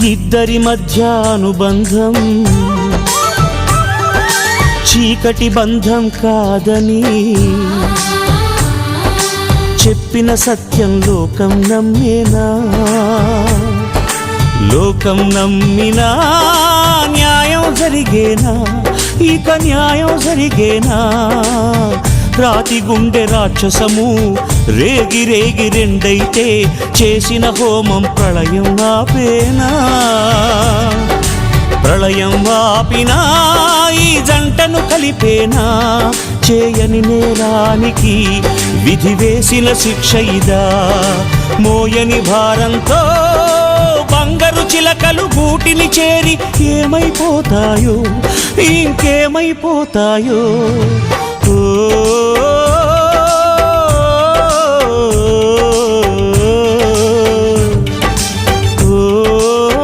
ఇద్దరి మధ్య అనుబంధం చీకటి బంధం కాదని చెప్పిన సత్యం లోకం నమ్మేనా? లోకం నమ్మినా న్యాయం జరిగేనా? ఇక న్యాయం జరిగేనా? రాతి గుండె రాక్షసము రేగి రేగి రెండైతే చేసిన హోమం ప్రళయం ఆపేనా? ప్రళయం ఆపినా ఈ జంటను కలిపేనా? చేయని నేరానికి విధి వేసిన శిక్ష ఇదా? మోయని భారంతో బంగారు చిలకలు గూటిని చేరి ఏమైపోతాయో ఇంకేమైపోతాయో. ఓ